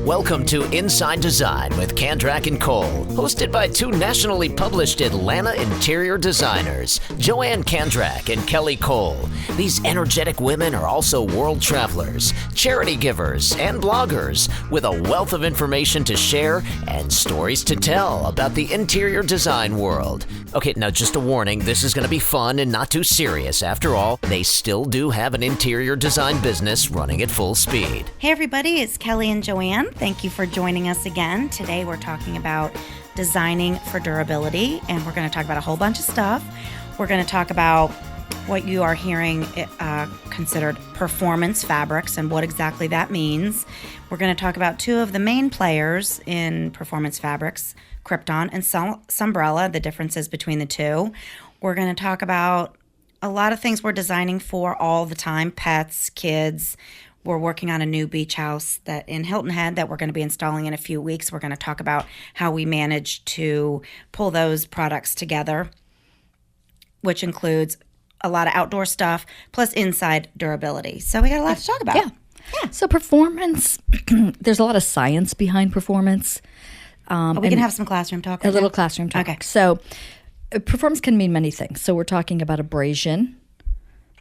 Welcome to Inside Design with Kandrac and Kole, hosted by two nationally published Atlanta interior designers, Joann Kandrac and Kole. These energetic women are also world travelers, charity givers, and bloggers with a wealth of information to share and stories to tell about the interior design world. Okay, now just a warning, this is going to be fun and not too serious. After all, they still do have an interior design business running at full speed. Hey everybody, it's Kelly and Joann. Thank you for joining us again. Today we're talking about designing for durability, and we're going to talk about a whole bunch of stuff. We're going to talk about what you are hearing considered performance fabrics and what exactly that means. We're going to talk about two of the main players in performance fabrics, Crypton and Sunbrella, the differences between the two. We're going to talk about a lot of things we're designing for all the time, pets, kids. We're working on a new beach house that in Hilton Head that we're going to be installing in a few weeks. We're going to talk about how we managed to pull those products together, which includes a lot of outdoor stuff plus inside durability. So we got a lot to talk about. Yeah. So performance, there's a lot of science behind performance. We can have some classroom talk. A little classroom talk. Okay. So performance can mean many things. So we're talking about abrasion,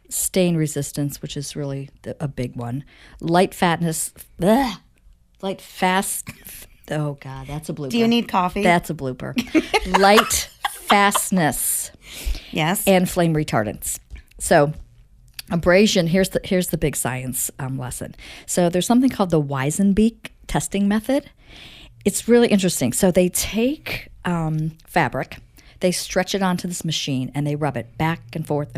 stain resistance, which is really a big one. Light fast. Oh God, that's a blooper. Do you need coffee? That's a blooper. Light fastness. Yes. And flame retardance. So abrasion, here's the big science lesson. So there's something called the Wyzenbeek testing method. It's really interesting. So they take fabric, they stretch it onto this machine, and they rub it back and forth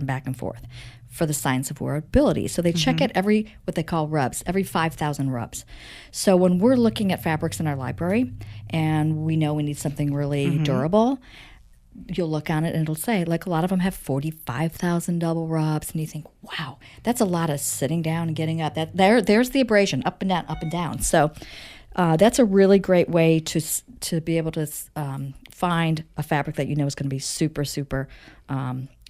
for the science of wearability. So they check it every, what they call rubs, every 5,000 rubs. So when we're looking at fabrics in our library and we know we need something really durable, you'll look on it and it'll say, like, a lot of them have 45,000 double rubs, and you think, wow, that's a lot of sitting down and getting up. There's the abrasion, up and down, up and down. So that's a really great way to be able to find a fabric that you know is going to be super, super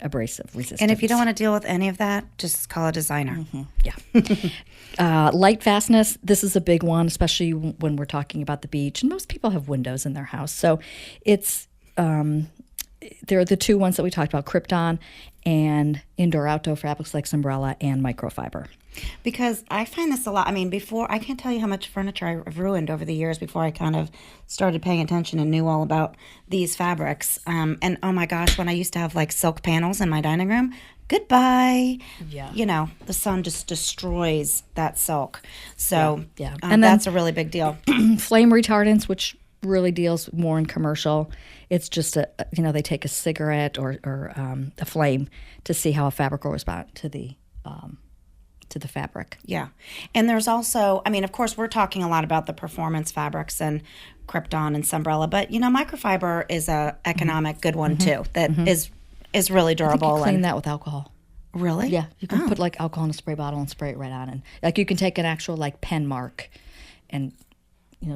abrasive resistant. And if you don't want to deal with any of that, just call a designer. Yeah. Light fastness, this is a big one, especially when we're talking about the beach. And most people have windows in their house. So it's there are the two ones that we talked about, Crypton and indoor-outdoor fabrics like Sunbrella and Microfiber. Because I find this a lot. I mean, I can't tell you how much furniture I've ruined over the years before I kind of started paying attention and knew all about these fabrics. And oh my gosh, when I used to have like silk panels in my dining room, goodbye. Yeah. You know, the sun just destroys that silk. So and that's a really big deal. Flame retardants, which really deals more in commercial. It's just they take a cigarette or a flame to see how a fabric will respond to the fabric. Yeah. And there's also, I mean, of course, we're talking a lot about the performance fabrics and Crypton and Sunbrella, but, Microfiber is a economic good one, too, that is really durable. I think you clean that with alcohol. Really? Yeah. You can put, like, alcohol in a spray bottle and spray it right on. And, like, you can take an actual, like, pen mark and,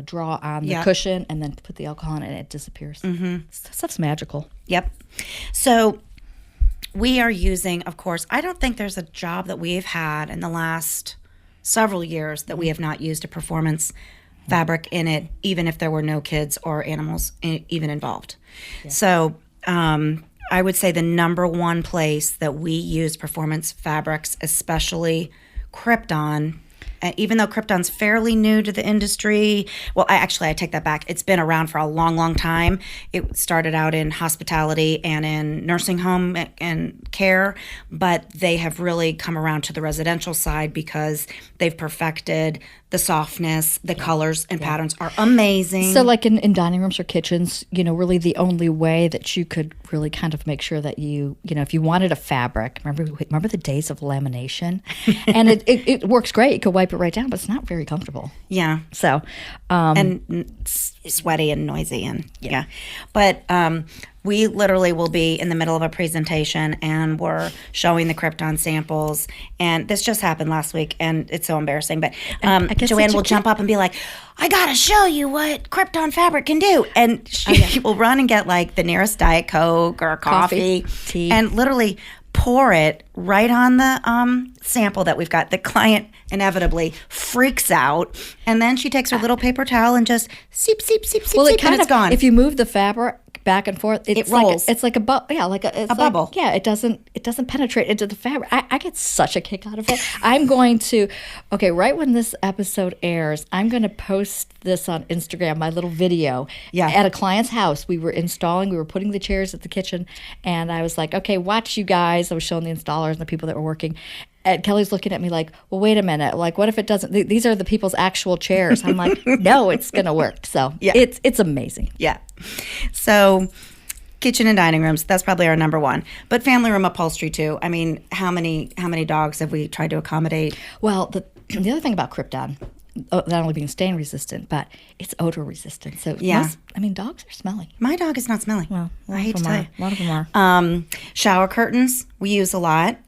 draw on the cushion and then put the alcohol in it and it disappears. Stuff's magical. Yep. So we are using, of course, I don't think there's a job that we've had in the last several years that we have not used a performance fabric in it, even if there were no kids or animals even involved. Yeah. So I would say the number one place that we use performance fabrics, especially Crypton, even though Crypton's fairly new to the industry, well, I take that back. It's been around for a long, long time. It started out in hospitality and in nursing home and care, but they have really come around to the residential side because they've perfected the softness, the colors and patterns are amazing. So like in dining rooms or kitchens, really the only way that you could really kind of make sure that if you wanted a fabric, remember the days of lamination? And it works great. You could wipe it right down, but it's not very comfortable. Yeah. So. And sweaty and noisy and yeah. But we literally will be in the middle of a presentation and we're showing the Crypton samples. And this just happened last week and it's so embarrassing. But Joann will jump up and be like, I got to show you what Crypton fabric can do. And she will run and get like the nearest Diet Coke or coffee, tea. And literally pour it right on the sample that we've got. The client inevitably freaks out, and then she takes her little paper towel and just seep, Well, seep, and it's gone. If you move the fabric back and forth, it rolls. It's like a bubble. Yeah, it doesn't penetrate into the fabric. I get such a kick out of it. I'm going to, right when this episode airs, I'm going to post this on Instagram, my little video. Yeah. At a client's house, we were putting the chairs at the kitchen, and I was like, okay, watch you guys. I was showing the installers and the people that were working. And Kelly's looking at me like, well, wait a minute. Like, what if it doesn't? These are the people's actual chairs. I'm like, no, it's going to work. So yeah. It's amazing. Yeah. So kitchen and dining rooms, that's probably our number one. But family room upholstery too. I mean, how many dogs have we tried to accommodate? Well, the other thing about Crypton, not only being stain resistant, but it's odor resistant. So yeah. Dogs are smelly. My dog is not smelly. Well, I hate to tell you. A lot of them are. Shower curtains, we use a lot,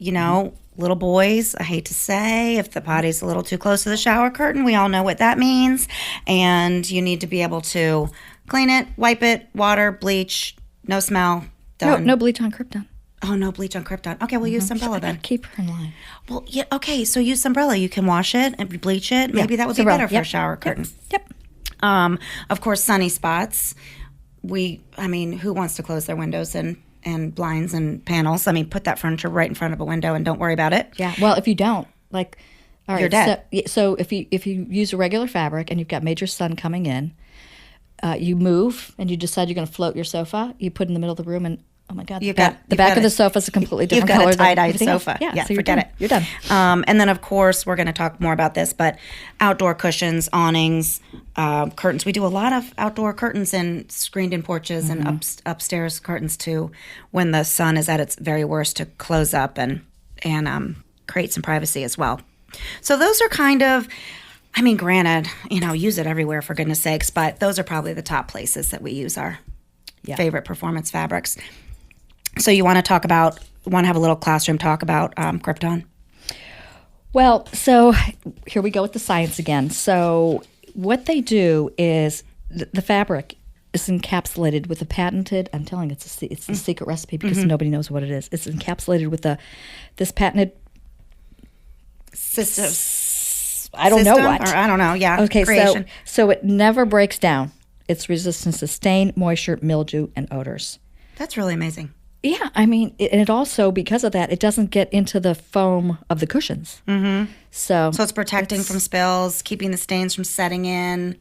Little boys, I hate to say, if the potty's a little too close to the shower curtain, we all know what that means. And you need to be able to clean it, wipe it, water, bleach, no smell, done. No bleach on Crypton. Oh, no bleach on Crypton. Okay, we'll use Sunbrella then. Keep her in line. Well, yeah, okay, so use Sunbrella. You can wash it and bleach it. Maybe that would be better for a shower curtain. Yep. Of course, sunny spots. Who wants to close their windows and blinds and panels? Put that furniture right in front of a window and don't worry about it. Yeah. Well, if you don't, all right, you're dead. So if you use a regular fabric and you've got major sun coming in, you move and you decide you're going to float your sofa. You put it in the middle of the room, and oh my God, the back of the sofa is a completely different color. You've got a tie-dyed sofa. Yeah, so forget it. You're done. And then, of course, we're going to talk more about this, but outdoor cushions, awnings, curtains. We do a lot of outdoor curtains and screened-in porches and upstairs curtains, too, when the sun is at its very worst, to close up and create some privacy as well. So those are kind of... granted, use it everywhere, for goodness sakes, but those are probably the top places that we use our favorite performance fabrics. So you want to have a little classroom talk about Crypton? Well, so here we go with the science again. So what they do is the fabric is encapsulated with a patented, I'm telling you, it's a secret recipe because nobody knows what it is. It's encapsulated with this patented system. I don't know what. Or I don't know, yeah. Okay, creation. so it never breaks down. It's resistant to stain, moisture, mildew, and odors. That's really amazing. Yeah, and it also, because of that, it doesn't get into the foam of the cushions. Mm-hmm. So it's protecting from spills, keeping the stains from setting in,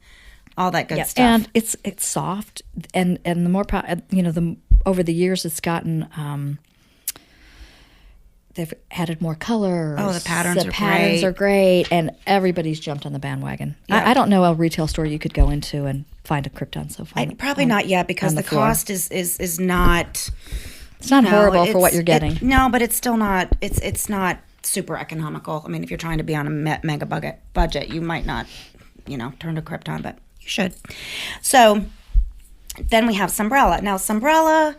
all that good stuff. And it's soft, and the more over the years it's gotten. They've added more colors. Oh, the patterns are great, and everybody's jumped on the bandwagon. Yeah. I don't know a retail store you could go into and find a Crypton sofa. Probably not yet, because the cost is not. It's not horrible for what you're getting. No, but it's still not. It's not super economical. If you're trying to be on a mega budget, you might not, turn to Crypton, but you should. So then we have Sunbrella. Now Sunbrella,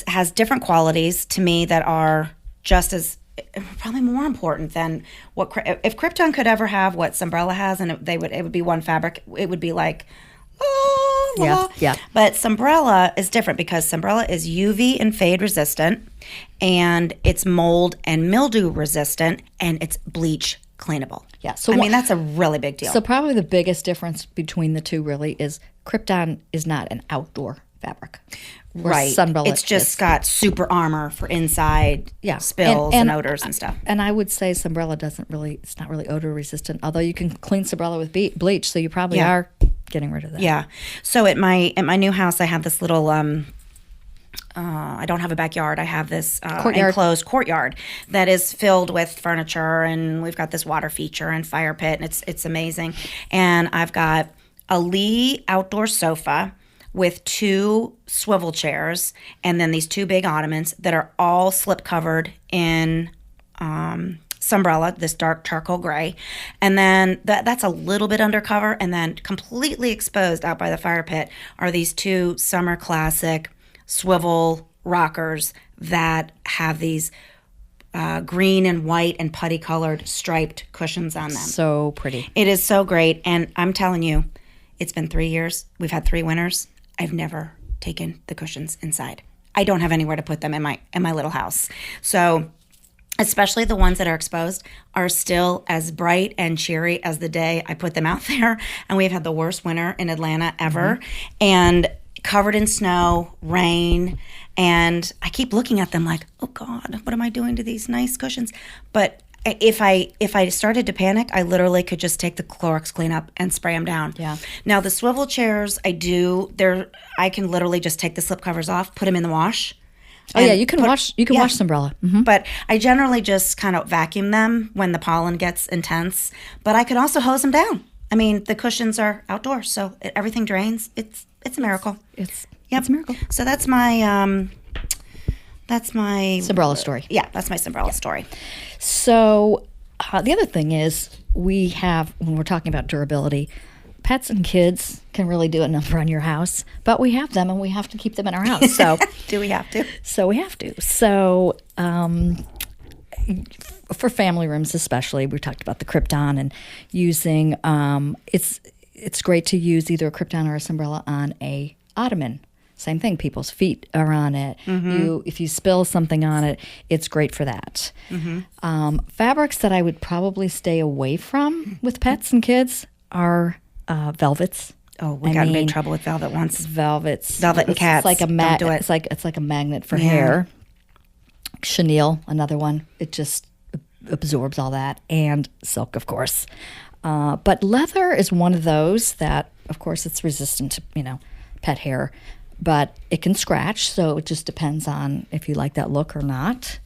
has different qualities to me that are just as probably more important than what if Crypton could ever have what Sunbrella has, and it would be one fabric. It would be like. Yeah. But Sunbrella is different because Sunbrella is UV and fade resistant, and it's mold and mildew resistant, and it's bleach cleanable. Yeah. So that's a really big deal. So probably the biggest difference between the two really is Crypton is not an outdoor fabric. Right. Sunbrella it's just got super armor for inside spills and odors and stuff. And I would say Sunbrella it's not really odor resistant, although you can clean Sunbrella with bleach, so you probably are getting rid of that. Yeah. So at my new house, I have this little I don't have a backyard. I have this enclosed courtyard that is filled with furniture, and we've got this water feature and fire pit, and it's amazing. And I've got a Lee outdoor sofa with 2 swivel chairs, and then these 2 big ottomans that are all slip covered in Sunbrella, this dark charcoal gray. And then that's a little bit undercover, and then completely exposed out by the fire pit are these 2 summer classic swivel rockers that have these green and white and putty colored striped cushions on them. So pretty. It is so great. And I'm telling you, it's been 3 years. We've had 3 winters. I've never taken the cushions inside. I don't have anywhere to put them in my little house. So especially the ones that are exposed are still as bright and cheery as the day I put them out there. And we've had the worst winter in Atlanta ever, and covered in snow, rain. And I keep looking at them like, oh God, what am I doing to these nice cushions? But if I started to panic, I literally could just take the Clorox cleanup and spray them down. Yeah. Now the swivel chairs, I can literally just take the slip covers off, put them in the wash. Oh yeah, you can wash Sunbrella. Mm-hmm. But I generally just kind of vacuum them when the pollen gets intense. But I could also hose them down. I mean, the cushions are outdoors, so everything drains. It's a miracle. It's a miracle. So that's my Sunbrella story. Yeah, that's my Sunbrella story. So the other thing is we have, when we're talking about durability, pets and kids can really do a number on your house, but we have them and we have to keep them in our house. So do we have to? So we have to. So for family rooms especially, we talked about the Crypton and using, it's great to use either a Crypton or a Sunbrella on a ottoman. Same thing, people's feet are on it. Mm-hmm. If you spill something on it, it's great for that. Mm-hmm. Fabrics that I would probably stay away from with pets and kids are velvets. Oh, we got in big trouble with velvet once. Velvet and cats. It's like Don't do it. It's like a magnet for hair. Chenille, another one. It just absorbs all that, and silk, of course. But leather is one of those that, of course, it's resistant to pet hair, but it can scratch. So it just depends on if you like that look or not.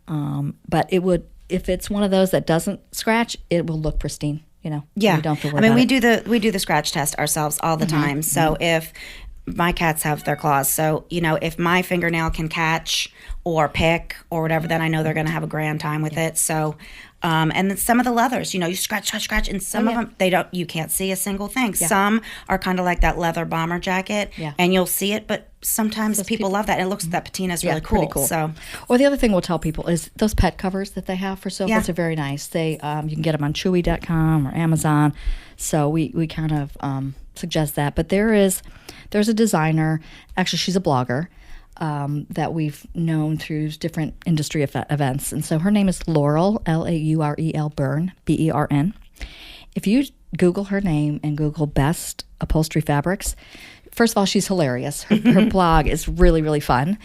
But it would, if it's one of those that doesn't scratch, it will look pristine. Yeah. You don't have to worry about it. we do the scratch test ourselves all the time. So if my cats have their claws, so if my fingernail can catch or pick or whatever, then I know they're going to have a grand time with it. So, and then some of the leathers, you scratch, and some of them you can't see a single thing. Yeah. Some are kind of like that leather bomber jacket, and you'll see it, but sometimes people love that. And it looks that patina is really cool. So, or the other thing we'll tell people is those pet covers that they have for sofas are very nice. They you can get them on Chewy.com or Amazon. So we kind of suggest that. But there's a designer. Actually, she's a blogger. That we've known through different industry events. And so her name is Laurel, Laurel Byrne, Bern. If you Google her name and Google best upholstery fabrics, first of all, she's hilarious. Her blog is really, really fun.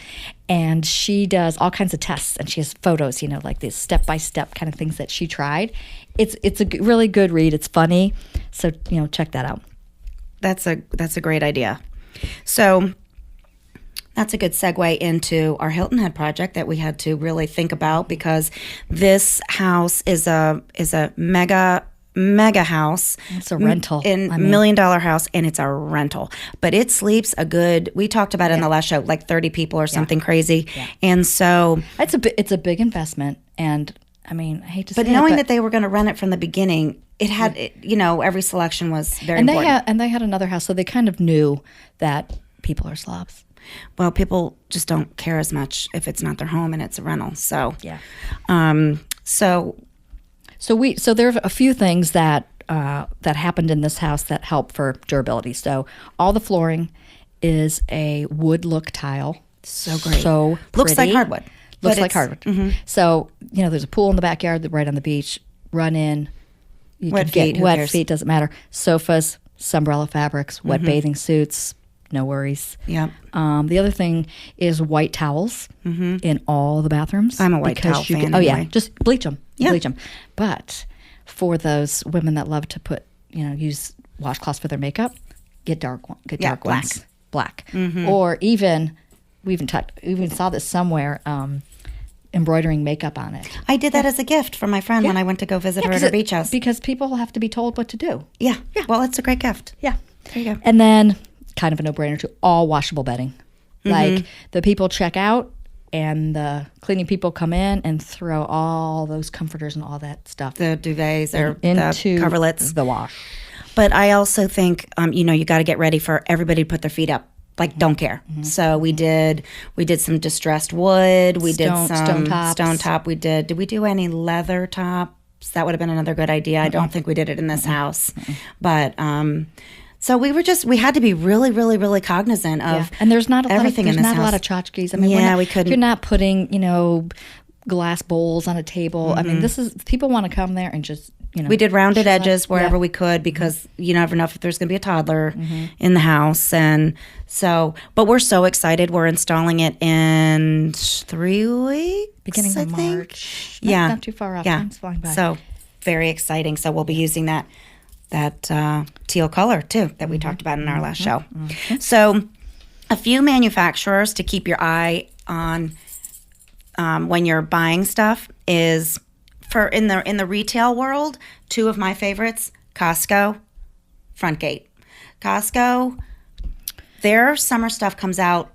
And she does all kinds of tests, and she has photos, like these step-by-step kind of things that she tried. It's a really good read. It's funny. So, check that out. That's a great idea. So that's a good segue into our Hilton Head project that we had to really think about, because this house is a mega house. It's a rental. $1 million house, and it's a rental. But it sleeps we talked about it in the last show, like 30 people or something crazy. Yeah. And so it's a big investment, and I hate to say it, but knowing that they were going to rent it from the beginning, it had every selection was very important. And they had another house, so they kind of knew that people are slobs. Well, people just don't care as much if it's not their home and it's a rental. So So there are a few things that happened in this house that help for durability. So all the flooring is a wood look tile. So great. So pretty. Looks like hardwood. Looks like hardwood. Mm-hmm. So there's a pool in the backyard, right on the beach. Run in. You wet can feet. get wet feet. Doesn't matter. Sofas, Sunbrella fabrics, wet bathing suits. No worries. Yeah. The other thing is white towels in all the bathrooms. I'm a white towel fan. Yeah, just bleach them. Yeah. Bleach them. But for those women that love to use washcloths for their makeup, get dark ones. Black. Mm-hmm. Or even we even saw this somewhere. Embroidering makeup on it. I did that as a gift for my friend when I went to go visit her at her beach house. Because people have to be told what to do. Yeah. Well, it's a great gift. Yeah. There you go. And then, kind of a no-brainer too, all washable bedding. Like the people check out and the cleaning people come in and throw all those comforters and all that stuff. The duvets or into the coverlets. The wash. But I also think, you got to get ready for everybody to put their feet up. Like, don't care. Mm-hmm. So we did some distressed wood. We did some stone top. Did we do any leather tops? That would have been another good idea. I don't think we did it in this house. But So we had to be really, really, really cognizant of And there's not a everything lot of, in this there's not a lot house. of tchotchkes. I mean, we couldn't. You're not putting, glass bowls on a table. I mean, people want to come there and just, We did rounded chisel. edges wherever Yeah. we could because you never know if there's going to be a toddler in the house. And so, but we're so excited. We're installing it in 3 weeks. Beginning I of think. March. Yeah. Not too far off. Yeah. Time's flying by. So very exciting. So we'll be using that teal color too that we talked about in our last show. So a few manufacturers to keep your eye on when you're buying stuff is in the retail world. 2 of my favorites: Costco, Frontgate. Costco, their summer stuff comes out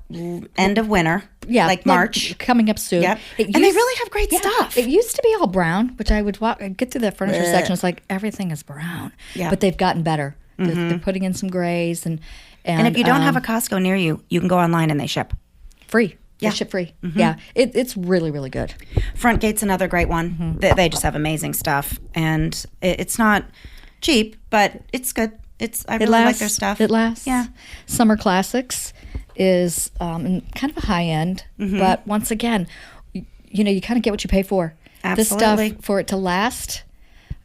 end of winter, like March. Coming up soon. Yep. And they really have great stuff. It used to be all brown, which I would get through that furniture section. It's like everything is brown. Yeah. But they've gotten better. They're putting in some grays and if you don't have a Costco near you, you can go online and they ship. free. Yeah. They ship free. Yeah. It's really, really good. Frontgate's another great one. They just have amazing stuff, and it's not cheap, but it's good. I really like their stuff. It lasts. Yeah. Summer Classics is kind of a high end, but once again, you kind of get what you pay for. Absolutely. This stuff, for it to last,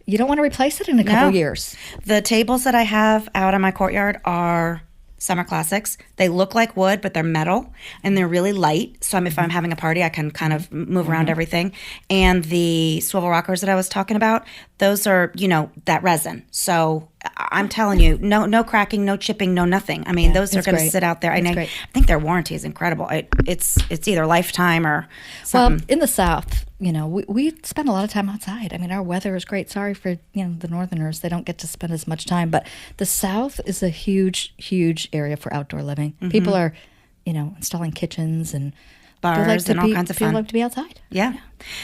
you don't want to replace it in a couple years. The tables that I have out in my courtyard are Summer Classics. They look like wood, but they're metal and they're really light. So if I'm having a party, I can kind of move around everything. And the swivel rockers that I was talking about, those are, that resin. So I'm telling you, no cracking, no chipping, no nothing. I mean, those are going to sit out there. I think their warranty is incredible. It's either lifetime or something. Well, in the South, we spend a lot of time outside. I mean, our weather is great. Sorry for the Northerners; they don't get to spend as much time. But the South is a huge, huge area for outdoor living. People are, installing kitchens and bars and all kinds of fun. People like to be outside. Yeah.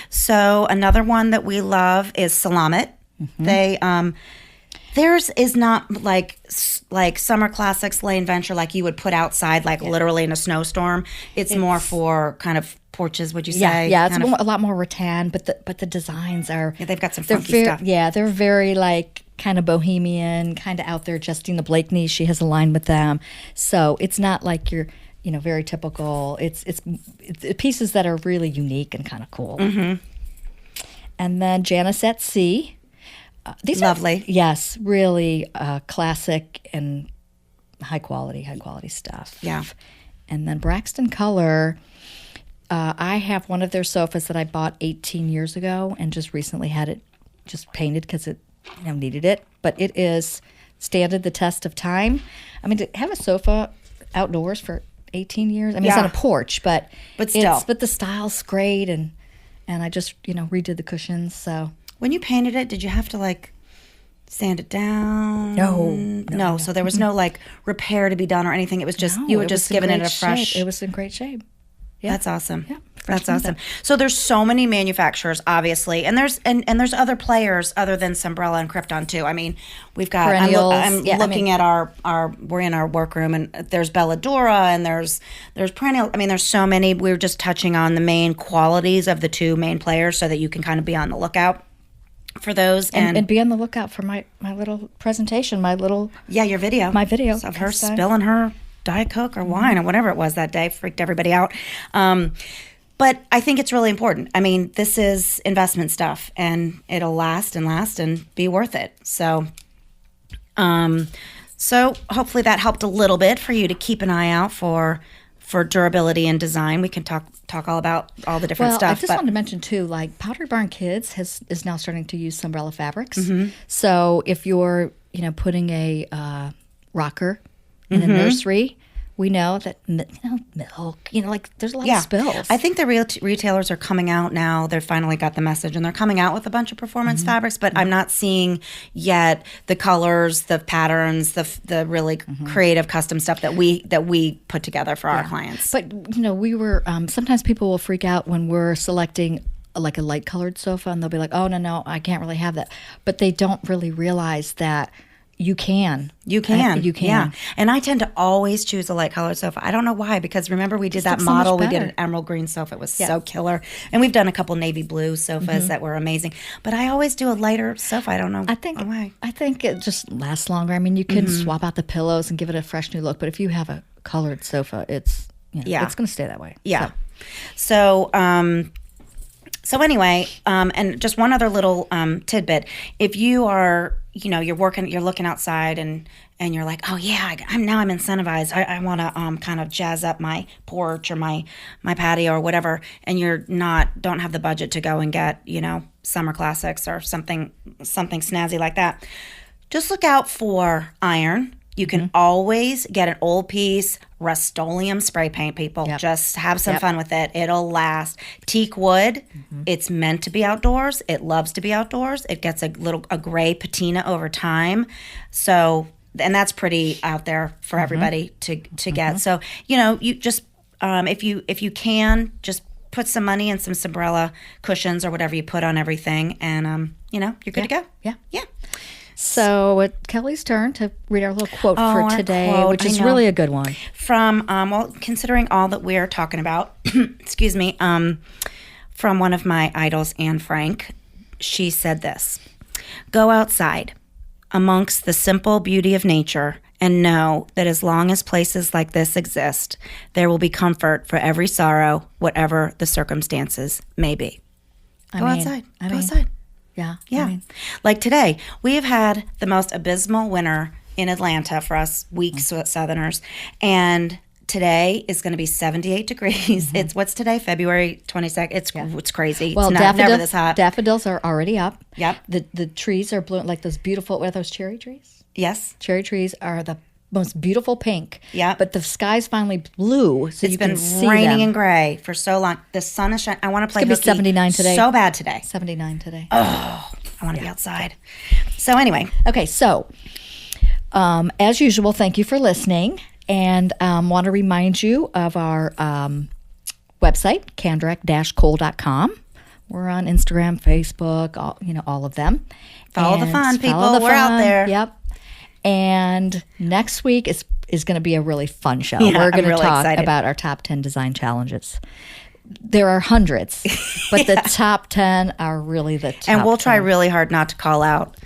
So another one that we love is Salamit. They theirs is not like Summer Classics Lane Venture, like you would put outside, literally in a snowstorm. It's more for kind of porches, would you say? Yeah, it's a lot more rattan, but the designs are... Yeah, they've got some funky stuff. Yeah, they're very kind of bohemian, kind of out there. Justine Blakeney, she has a line with them. So it's not like you're, very typical. It's pieces that are really unique and kind of cool. And then Janice at Sea. These lovely. Yes, really classic and high quality stuff. Yeah. And then Braxton Color... I have one of their sofas that I bought 18 years ago and just recently had it just painted because it needed it. But it is standed the test of time. I mean, to have a sofa outdoors for 18 years, I mean, it's on a porch, but still. But the style's great, and I just, redid the cushions, so. When you painted it, did you have to, sand it down? No. So there was no, repair to be done or anything. It was just, you were just giving it a fresh... Shape. It was in great shape. Yeah. That's awesome. Yeah, that's awesome. So there's so many manufacturers, obviously, and there's other players other than Sunbrella and Crypton too. I mean, we've got. I'm looking at our. We're in our workroom, and there's Belladura, and there's Perennial. I mean, there's so many. We're just touching on the main qualities of the 2 main players, so that you can kind of be on the lookout for those, and be on the lookout for my little presentation, your video, my video of her spilling her Diet Coke or wine or whatever it was that day. Freaked everybody out. But I think it's really important. I mean, this is investment stuff, and it'll last and be worth it. So hopefully that helped a little bit for you to keep an eye out for durability and design. We can talk all about all the different stuff. I just wanted to mention too, Pottery Barn Kids is now starting to use Sunbrella fabrics. So if you're putting a rocker in a nursery, we know that milk, there's a lot of spills. I think the retailers are coming out now. They've finally got the message, and they're coming out with a bunch of performance fabrics. But I'm not seeing yet the colors, the patterns, the really creative custom stuff that we put together for our clients. But we were sometimes people will freak out when we're selecting a light colored sofa, and they'll be like, "Oh no, I can't really have that." But they don't really realize that You can. You can. You can. Yeah. And I tend to always choose a light colored sofa. I don't know why, because remember we did that looks so much model. We did better. an emerald green sofa. It was so killer. And we've done a couple navy blue sofas that were amazing. But I always do a lighter sofa. I don't know why. I think it just lasts longer. I mean, you can swap out the pillows and give it a fresh new look. But if you have a colored sofa, it's it's going to stay that way. Yeah. So anyway, and just one other little tidbit. If you are, you're looking outside and you're like, oh yeah, I'm incentivized. I want to kind of jazz up my porch or my patio or whatever, and don't have the budget to go and get, summer classics or something snazzy like that. Just look out for iron. You can always get an old piece, Rust-Oleum spray paint, people. Yep. Just have some fun with it. It'll last. Teak wood, it's meant to be outdoors. It loves to be outdoors. It gets a gray patina over time. So, and that's pretty out there for everybody to get. So, you just, if you can, just put some money in some Sunbrella cushions or whatever you put on everything, and, you're good to go. Yeah. Yeah. So it's Kelly's turn to read our little quote for our today, quote, which is I know. really a good one. From, considering all that we're talking about, excuse me, from one of my idols, Anne Frank, she said this: "Go outside amongst the simple beauty of nature and know that as long as places like this exist, there will be comfort for every sorrow, whatever the circumstances may be." Go outside. Go outside. Yeah. Yeah. Like today, we have had the most abysmal winter in Atlanta for us weak Southerners. And today is going to be 78 degrees. It's what's today? February 22nd. It's crazy. Well, it's never this hot. daffodils are already up. Yep. The trees are blue, like those beautiful, what are those, cherry trees? Yes. Cherry trees are the most beautiful pink. Yeah. But the sky's finally blue, so you can see It's been raining them. and gray for so long. The sun is shining. I want to play It's gonna be hooky 79 today. so bad today. 79 today. Oh, I want to be outside. So anyway. Okay, so as usual, thank you for listening, and want to remind you of our website, Kandrac-Kole.com. We're on Instagram, Facebook, all of them. Follow the And fun, people. follow the We're out fun. there. Yep. And next week is going to be a really fun show. Yeah, We're going I'm to really talk excited. about our top 10 design challenges. There are hundreds, but the top 10 are really the top And we'll try 10. really hard not to call out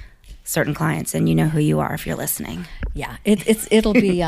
certain clients, and you know who you are if you're listening. Yeah, it'll be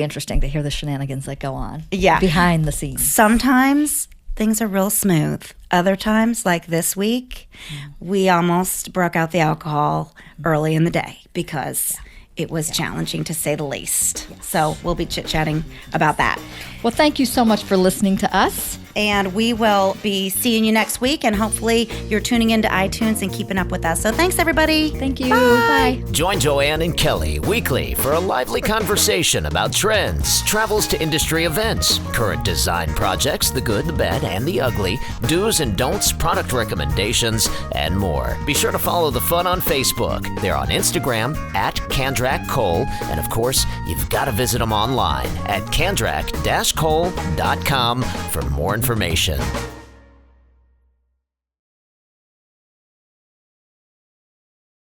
interesting to hear the shenanigans that go on. Yeah. Behind the scenes. Sometimes things are real smooth. Other times, like this week, we almost broke out the alcohol early in the day because it was challenging, to say the least. So we'll be chit-chatting about that. Well, thank you so much for listening to us. And we will be seeing you next week, and hopefully you're tuning into iTunes and keeping up with us. So thanks, everybody. Thank you. Bye. Join Joann and Kelly weekly for a lively conversation about trends, travels to industry events, current design projects, the good, the bad, and the ugly, do's and don'ts, product recommendations, and more. Be sure to follow the fun on Facebook. They're on Instagram at Kandrac Kole, and of course, you've got to visit them online at Kandrac-Kole.com for more information.